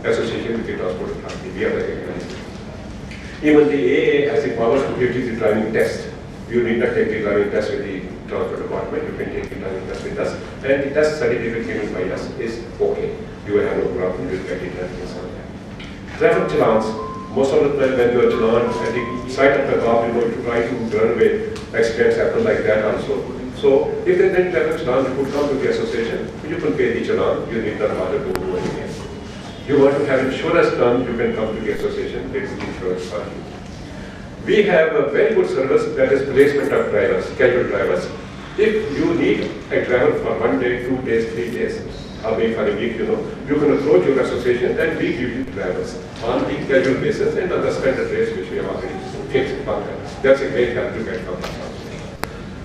association with the transport authority. We are recognized. Even the AA has the powers to give you the driving test. You need not take the driving test with the transport department. You can take the driving test with us, and the test certificate given by us is okay. You will have no problem. You will get it and things like that. Traffic challans. Most of the time when you are challan at the side of the car, you know, to try to run away, accidents happen like that also. So if there is any traffic challan, you could come to the association, you can pay the challan, you need not bother to do anything. You want to have insurance done, you can come to the association, it is the insurance for you. We have a very good service, that is placement of drivers, casual drivers. If you need a driver for 1 day, 2 days, 3 days, or maybe for a week, you know, you can approach your association and we give you drivers on the casual basis and on the standard rates which we have already fixed. That's a great help to get from us.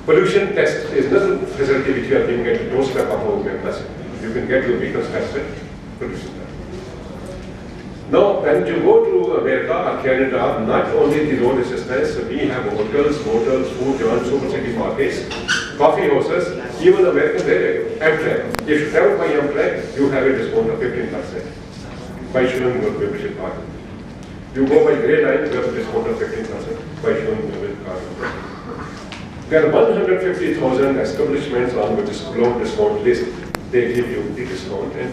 Pollution test is another facility which we are giving at the doorstep of our members. You can get your vehicles tested, pollution test. Now, when you go to America or Canada, not only the road assistance, we have hotels, motels, food joints, super city markets, coffee houses, even American Amtrak. If you travel by Amtrak, you have a discount of 15% by showing your membership card. You go by Grey Line, you have a discount of 15% by showing your membership card. There are 150,000 establishments on which is globe discount list. They give you the discount, and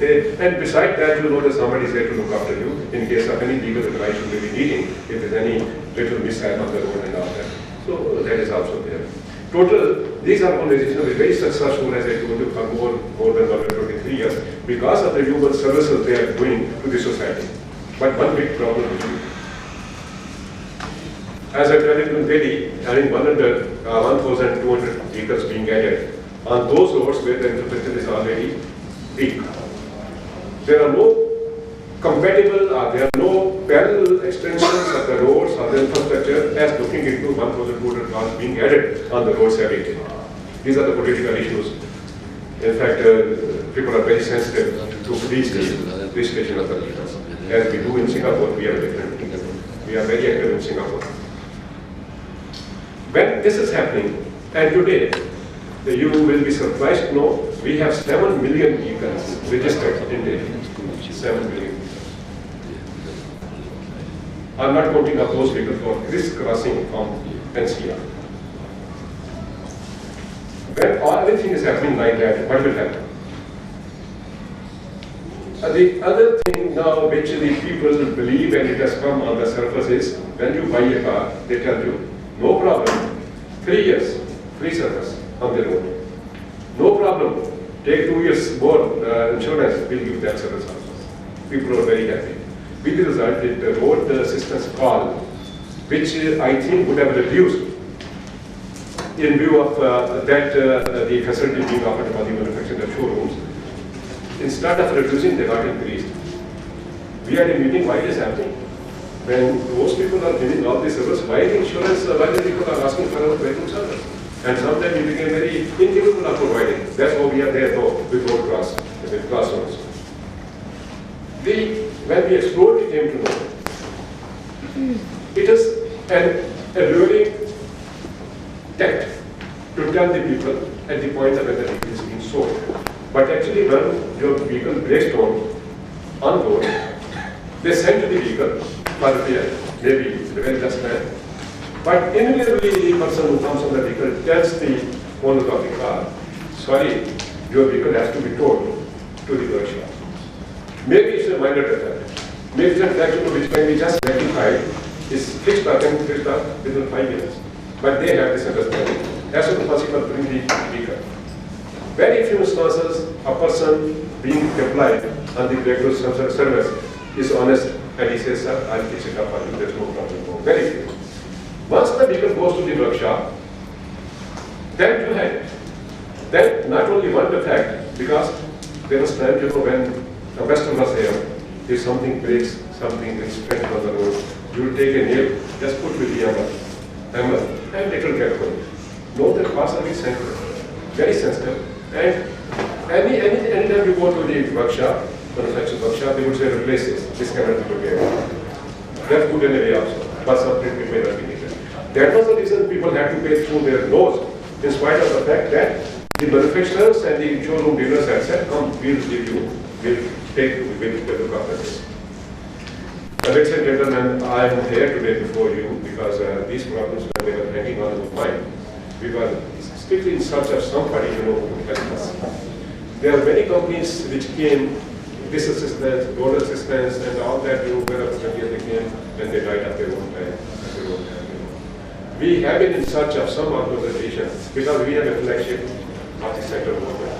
beside that, you know that somebody is there to look after you in case of any legal advice you may be needing, if there is any little mishap on the road and all that. So that is also there. Total, these organizations are very successful, as I told you, for more than 123 years because of the human services they are doing to the society. But one big problem is you. As I tell you in Delhi, having 1,200 vehicles being added, on those roads where the infrastructure is already weak. There are no compatible, there are no parallel extensions of the roads or the infrastructure as looking into 1,200 cars being added on the roads every day. These are the political issues. In fact, people are very sensitive to police station of the vehicles. As we do in Singapore, we are different. We are very active in Singapore. When this is happening, and today, you will be surprised to know we have 7 million vehicles registered in Delhi. 7 million. I'm not counting up those vehicles for crisscrossing from NCR. When everything is happening like that, what will happen? The other thing now which the people believe and it has come on the surface is when you buy a car, they tell you, no problem, 3 years, free service on the road. No problem. Take 2 years more insurance, we'll give that service also. People are very happy. With the result, the road assistance call, which I think would have reduced in view of the facility being offered by the manufacturer showrooms. Instead of reducing, they got increased. We had a meeting, why it is happening? When most people are giving all this service, why the insurance, why the people are asking for our vehicle service? And sometimes we became very incapable of providing. That's why we are there though, with road classrooms. When we explored, we came to know. It is a really tact to tell the people at the point of when the vehicle is being sold. But actually when your vehicle breaks down on road, they send to the vehicle for repair, maybe the very last man. But immediately the person who comes on the vehicle tells the owner of the car, sorry, your vehicle has to be towed to the workshop. Maybe it's a minor defect. Maybe it's a defect which can be just rectified, is fixed up and fixed up within 5 minutes. But they have this understanding. As soon as possible, bring the vehicle. Very few instances, a person being deployed on the regular service is honest and he says, sir, I'll fix it up for you, there's no problem. Very few. Once the vehicle goes to the workshop, then you have then not only one defect, because there was time, you know, when a customer was here, if something breaks, something is bent on the road, you will take a nail, just put with the hammer, and it will get going. Note that parts are very sensitive, very sensitive. And anytime you go to the workshop, manufacturing workshop, they would say replace this cannot be repaired. That's good in a way also, but something may not be needed. That was the reason people had to pay through their nose, in spite of the fact that the manufacturers and the showroom dealers had said, come, we'll give you, we'll take, we'll look after this. Ladies and gentlemen, I am here today before you because these problems when they were hanging on our mind, we were strictly in search of somebody who would help us. There are many companies which came, this assistance, road assistance, and all that, wherever they came, and they died at their own time. We have been in search of some organization because we have a flagship of the central movement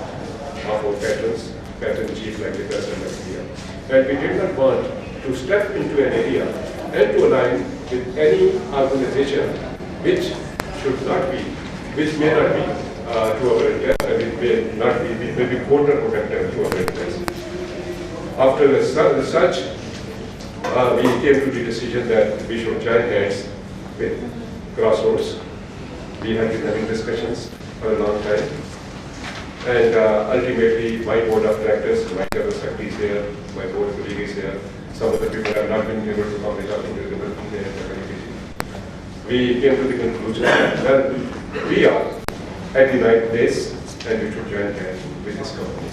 of our patrons, patron chief like the President of India. And we did not want to step into an area and to align with any organization which should not be, which may not be to our interest, and it may not be, it may be counterproductive to our interest. After research, we came to the decision that we should join hands with Crossroads. We have been having discussions for a long time. And ultimately, my board of directors, my general secretary is here, my board colleague is here. Some of the people have not been able to come because of their communication. We came to the conclusion that we are at the right place and we should join hands with this company.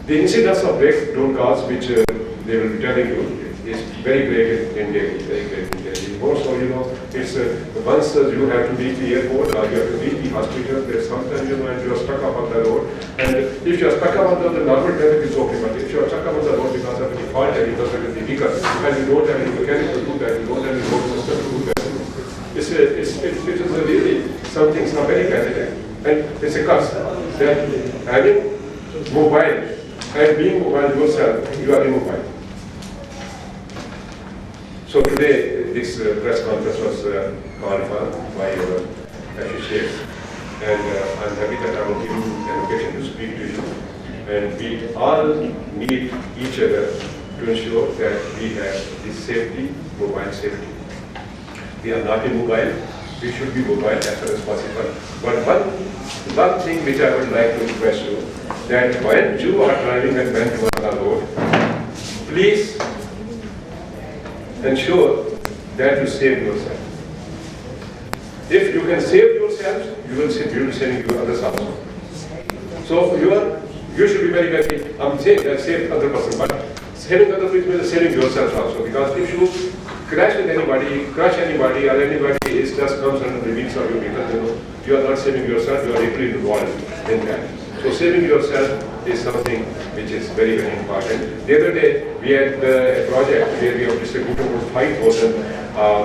The incidence of breakdown calls which they will be telling you is very great in Delhi, very great in Delhi. Also, it's once you have to reach the airport or you have to reach the hospital, there's sometimes and you are stuck up on the road. And if you are stuck up on the normal traffic, it's okay. But if you are stuck up on the road because of any fault and because of the vehicle, and you don't have any mechanic to do that, you don't have any road system to do that, it is really something very pathetic. And it's a curse that having mobile and being mobile yourself, you are immobile. So today, this press conference was called for by your associates, and I'm happy that I will give you an occasion to speak to you. And we all need each other to ensure that we have the safety, mobile safety. We are not immobile. We should be mobile as far as possible. But one thing which I would like to request you, that when you are driving and when you are on the road, please ensure that you save yourself. If you can save yourself, you will save others also. So you should be very, very, I'm saying that save other person, but saving other people means saving yourself also. Because if you crash anybody, or anybody is just comes under the wheels of your vehicle, you are not saving yourself, you are deeply involved in that. So saving yourself is something which is very, very important. The other day, we had a project where we have distributed over 5,000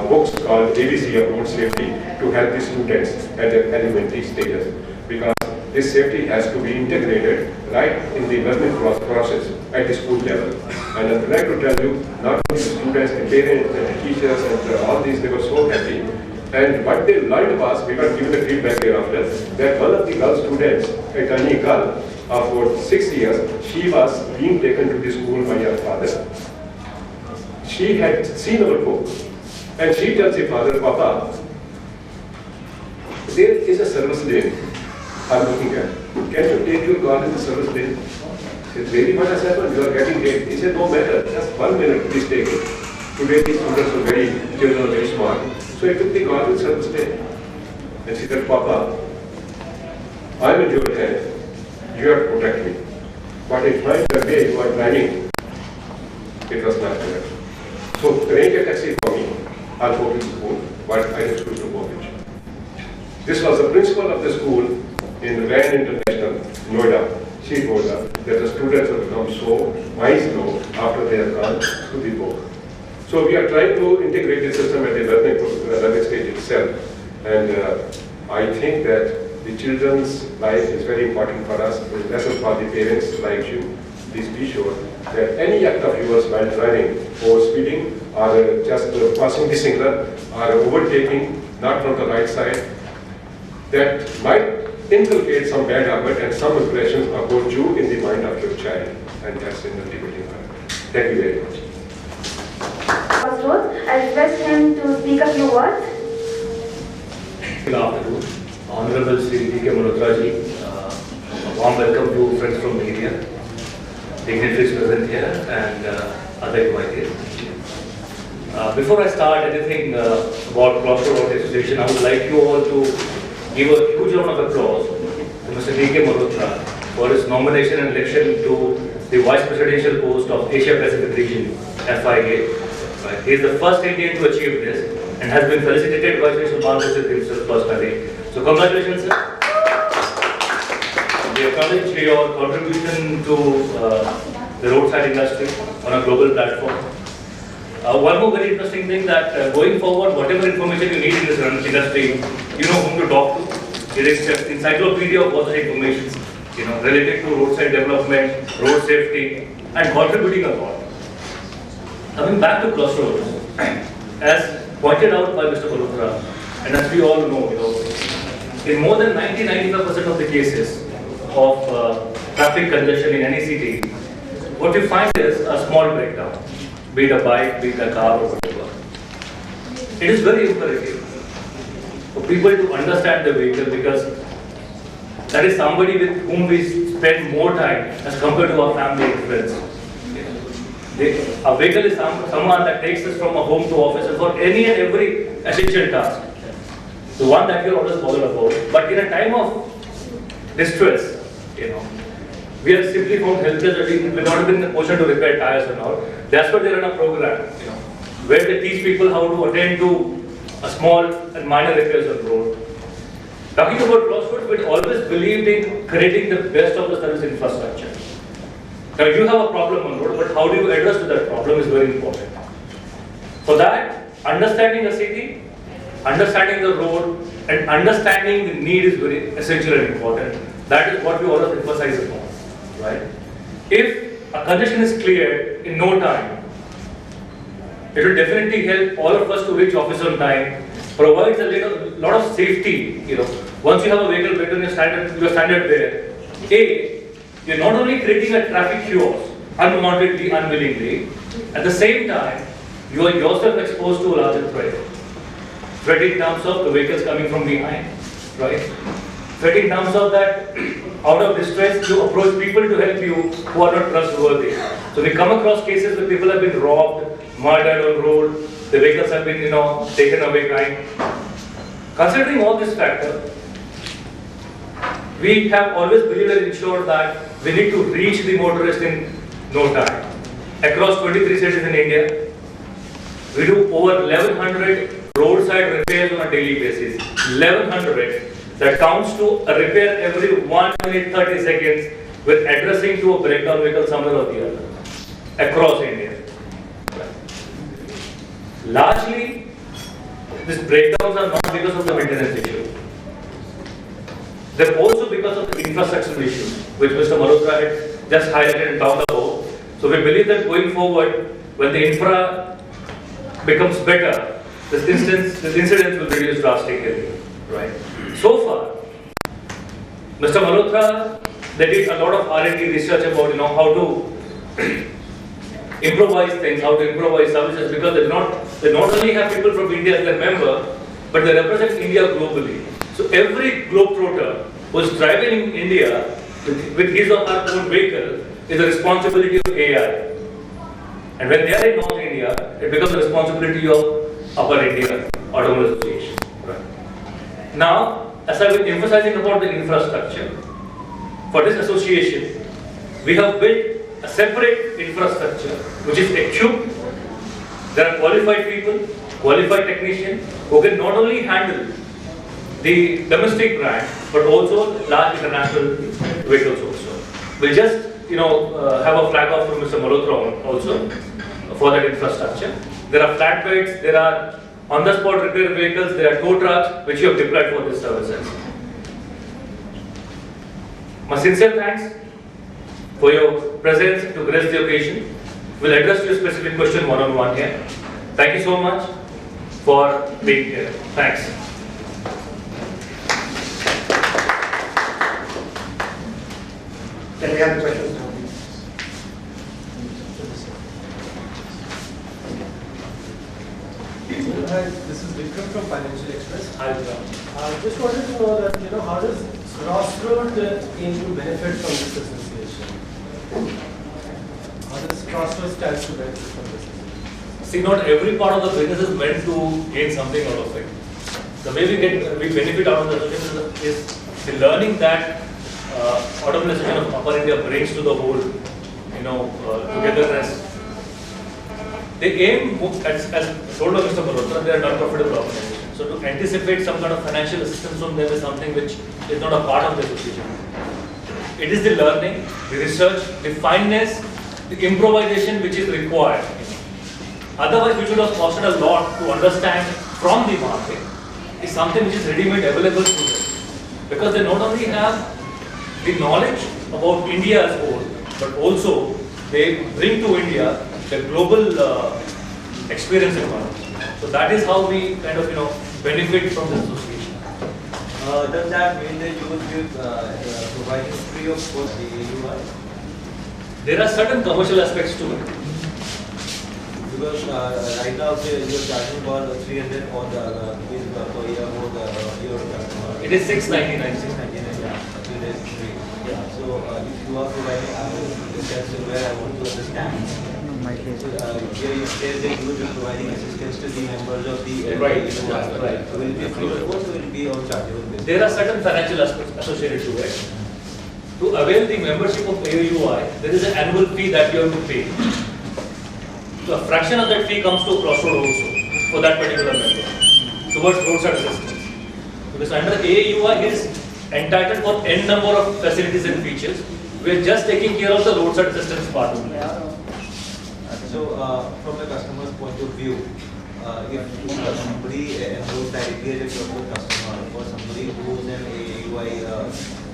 books called ABC of Road Safety to help the students at the elementary stages. Because this safety has to be integrated right in the learning process at the school level. And I would like to tell you, not only the students, the parents, and the teachers, and all these, they were so happy. And what they learned was, we were given the feedback thereafter, that one of the girl students, a tiny girl of about 6 years, she was being taken to the school by her father. She had seen our book, and she tells her father, Papa, there is a service lane I'm looking at. Can you take your car in the service lane? He said, really, what has happened? You are getting late. He said, no matter, just 1 minute, please take it. Today these students are very smart. So he took the car in service lane. And she said, Papa, I'm in your hand. You have to protect me. But if the way you are driving, it was not correct. So arrange a taxi for me. I'll go to school, but I just choose to go with you. This was the principal of the school in Rand International, Noida. She told us that the students have become so mind-slow after they have gone to the book. So we are trying to integrate the system at the learning stage itself. And I think that the children's life is very important for us. It's lesson for the parents like you. Please be sure that any act of yours while driving or speeding or just passing the signal or overtaking, not from the right side, that might inculcate some bad habit and some impressions about you in the mind of your child. And that's in the debating part. Thank you very much. I request him to speak a few words. Good afternoon. Honorable Sri D.K. Malhotra ji, a warm welcome to friends from media, dignitaries present here and other invited. Before I start anything about Crossroads Association, I would like you all to give a huge round of applause to Mr. D.K. Malhotra for his nomination and election to the Vice Presidential post of Asia Pacific Region, FIA. Right? He is the first Indian to achieve this and has been felicitated by Mr. Manvajit himself personally. So congratulations, sir. We acknowledge your contribution to the roadside industry on a global platform. One more very interesting thing that going forward, whatever information you need in this industry, you know whom to talk to. It is an encyclopedia of all the information, related to roadside development, road safety, and contributing a lot. Coming back to Crossroads, as pointed out by Mr. Malhotra, and as we all know, in more than 90-95% of the cases of traffic congestion in any city, what you find is a small breakdown, be it a bike, be it a car, or whatever. It is very imperative for people to understand the vehicle, because that is somebody with whom we spend more time as compared to our family and friends. A vehicle is someone that takes us from a home to office and for any and every essential task. The one that you're always bothered about. But in a time of distress, we are simply found helpless that we're not even in a position to repair tires and all. That's why they run a program, where they teach people how to attend to a small and minor repairs on the road. Talking about Crossroads, we always believed in creating the best of the service infrastructure. Now you have a problem on road, but how do you address to that problem is very important. For that, understanding the city, understanding the road, and understanding the need is very essential and important. That is what we always emphasize upon, right? If a congestion is cleared in no time, it will definitely help all of us to reach office on time, provides a lot of safety. Once you have a vehicle between your standard there, you're not only creating a traffic chaos unwantedly, unwillingly, at the same time, you are yourself exposed to a larger threat. Threat in terms of the vehicles coming from behind, right? Threat in terms of that, out of distress, you approach people to help you who are not trustworthy. So we come across cases where people have been robbed, murdered on road, the vehicles have been, taken away crime. Considering all these factors, we have always believed and ensured that we need to reach the motorist in no time. Across 23 cities in India, we do over 1100 roadside repairs on a daily basis. 1100. That counts to a repair every 1 minute 30 seconds with addressing to a breakdown vehicle somewhere or the other across India. Largely, these breakdowns are not because of the maintenance issue. They're also because of the infrastructure issues, which Mr. Malhotra had just highlighted and talked about. So we believe that going forward, when the infra becomes better, this incidents will reduce drastically, right? So far, Mr. Malhotra, they did a lot of R&D research about how to improvise things, how to improvise services, because they not only have people from India as their member, but they represent India globally. So every globetrotter who's driving in India with his or her own vehicle is a responsibility of AI. And when they are in North India, it becomes a responsibility of Upper India Automobile Association. Right. Now, as I've been emphasizing about the infrastructure, for this association, we have built a separate infrastructure which is equipped. There are qualified people, qualified technicians who can not only handle the domestic brand but also large international vehicles also. We'll just have a flag off from Mr. Malhotra also for that infrastructure. There are flatbeds, there are on-the-spot repair vehicles, there are tow trucks which you have deployed for these services. My sincere thanks for your presence to grace the occasion. We'll address your specific question one-on-one here. Thank you so much for being here. Thanks. Can we have the questions now? Hi, this is Vikram from Financial Express. Hi, Just wanted to know that, how does Crossroad aim to benefit from this association? How does Crossroad stand to benefit from this association? See, not every part of the business is meant to gain something out of it. The way we benefit out of the association is the learning that Automobile Association of Upper India brings to the whole, togetherness. they aim, as told by Mr. Malhotra, they are non-profitable organizations. So to anticipate some kind of financial assistance from them is something which is not a part of the association. It is the learning, the research, the fineness, the improvisation which is required. Otherwise, we should have costed a lot to understand from the market is something which is ready-made available to them. Because they not only have the knowledge about India as a whole, but also they bring to India the global experience environment. So that is how we kind of benefit from this association. Does that mean that you would be providing free of cost the AUI? There are certain commercial aspects to it. Because right now you're charging about 300 for the rupees per year for your customer. It is 699. 699, yeah. 3 days free. Yeah. So if you are providing, that's where I want to understand. Here you say that you will be providing assistance to the members of the Right. Right. So will it be free of cost or will it be on chargeable basis? There are certain financial aspects associated to it. To avail the membership of AUI, there is an annual fee that you have to pay. So a fraction of that fee comes to Crossroad also for that particular member towards roadside assistance. Because under AUI he is entitled for n number of facilities and features. We are just taking care of the roadside assistance part only. So, from the customer's point of view, if somebody enrolls directly as a Crossroad customer or somebody who is an AUI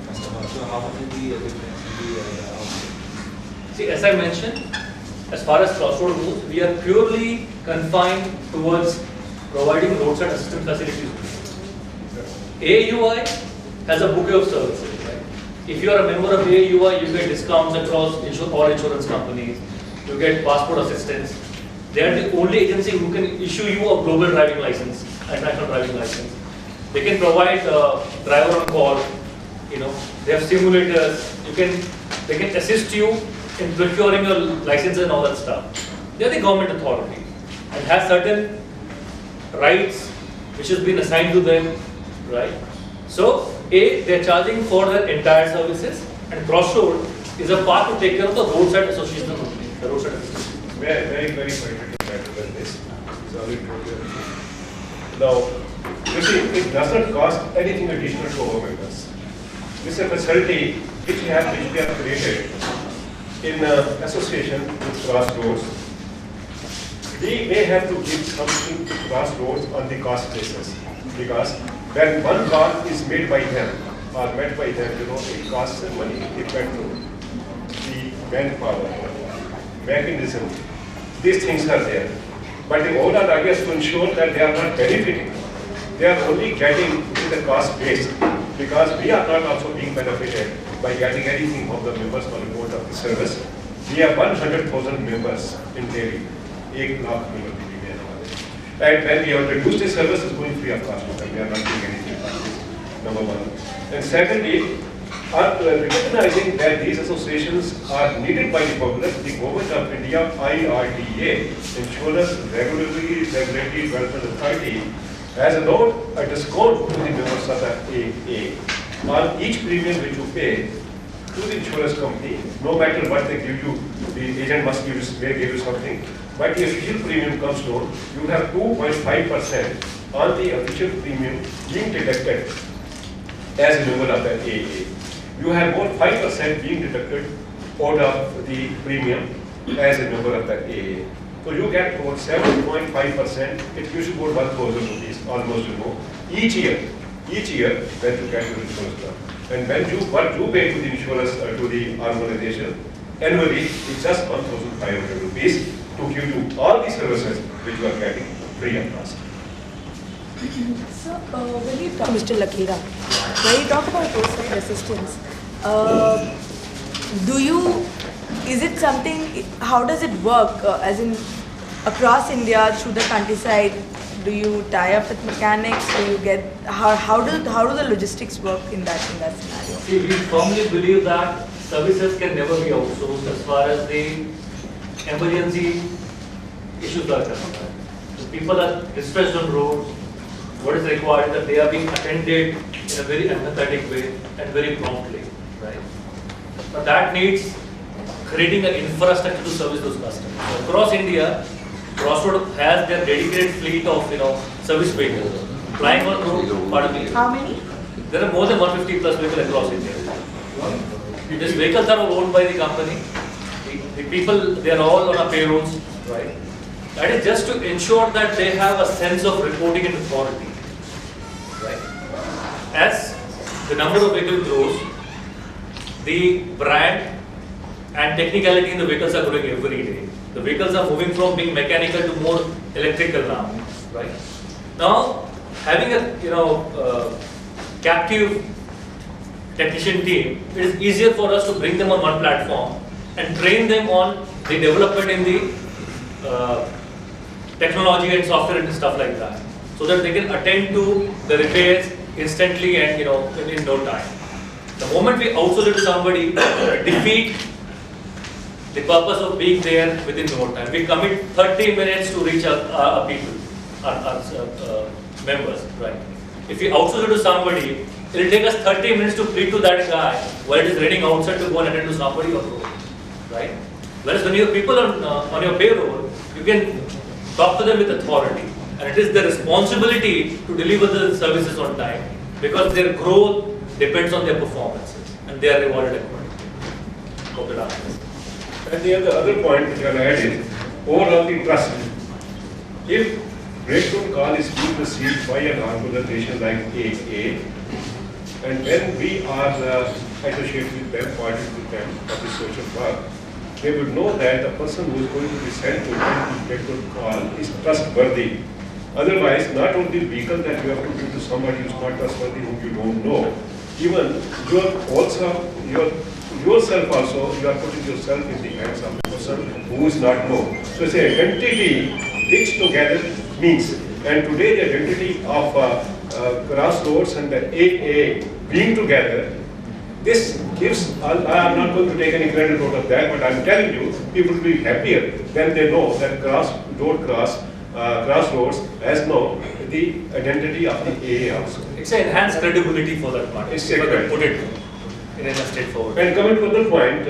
customer, so how much will be the difference in the output? See, as I mentioned, as far as Crossroad goes, we are purely confined towards providing roadside assistance facilities. AUI has a bouquet of services. Right? If you are a member of AUI, you get discounts across all insurance companies. You get passport assistance. They are the only agency who can issue you a global driving license, a national driving license. They can provide driver on call. They have simulators. They can assist you in procuring your license and all that stuff. They are the government authority and has certain rights which has been assigned to them, right? So, they are charging for their entire services, and Crossroad is a part to take care of the roadside association only. The roadside association. Very pointed better than this. Sorry to you. Now, you see, it does not cost anything additional to our members. This is a facility which we have created in association with Crossroads. We may have to give something to Crossroads on the cost basis, because when one call is made by them or met by them, it costs them money, it petrol, the manpower, mechanism. These things are there. But the overall idea is to ensure that they are not benefiting. They are only getting the cost base, because we are not also being benefited by getting anything from the members on the board of the service. We have 100,000 members in Delhi, 1 lakh members. And when we have reduced the service, it's going free of cost to them. We are not doing anything for this, number one. And secondly, recognizing that these associations are needed by the public, the Government of India, IRDA, Insurance Regulatory Development Authority, has allowed a discount to the members of the AA on each premium which you pay to the insurance company. No matter what they give you, the agent may give you something, but the official premium comes down. You have 2.5% on the official premium being deducted as a member of the AA. You have more 5% being deducted out of the premium as a member of the AA. So you get about 7.5%. It used to go 1,000 rupees, almost each year when you get your insurance plan. And what you pay to the insurance to the organization annually is just 1,500 rupees to give you all the services which you are getting free of cost. So, when you talk, Mr. Lakira, when you talk about roadside assistance, is it something, how does it work, as in across India, through the countryside, do you tie up with mechanics, do you get, how do the logistics work in that scenario? See, we firmly believe that services can never be outsourced as far as the emergency issues are concerned. So people are distressed on roads. What is required is that they are being attended in a very empathetic way and very promptly, right? But that needs creating an infrastructure to service those customers. So across India, Crossroad has their dedicated fleet of service vehicles flying on road. Pardon me. How many? There are more than 150 plus vehicles across India. These vehicles are all owned by the company. The people, they are all on our payrolls, right? That is just to ensure that they have a sense of reporting and authority, right? As the number of vehicles grows, the brand and technicality in the vehicles are growing every day. The vehicles are moving from being mechanical to more electrical now, right? Now, having a captive technician team, it is easier for us to bring them on one platform and train them on the development in the technology and software and stuff like that, so that they can attend to the repairs instantly and in no time. The moment we outsource it to somebody, we defeat the purpose of being there within no time. We commit 30 minutes to reach our people, our members, right? If we outsource it to somebody, it will take us 30 minutes to preach to that guy while it is raining outside to go and attend to somebody on road, right? Whereas when you have people on your payroll, you can talk to them with authority, and it is their responsibility to deliver the services on time, because their growth depends on their performances and they are rewarded accordingly. Hope that answers. And the other point which I'll add is overall the trust. If breakthrough call is being received by an organization like AA, and when we are associated with them, partnered with them for the social work, they would know that the person who is going to be sent to the breakthrough call is trustworthy. Otherwise, not only the vehicle that you have to give to somebody who is not trustworthy, whom you don't know, even yourself also, you are putting yourself in the hands of a person who is not known. So it's an identity which together means. And today the identity of Crossroads and the AA being together, this gives, I am not going to take any credit out of that, but I am telling you, people will be happier when they know that Crossroads has now the identity of the AA also. It's an enhanced credibility for that part. It's if I can correct. put it in a straightforward. And coming to another point,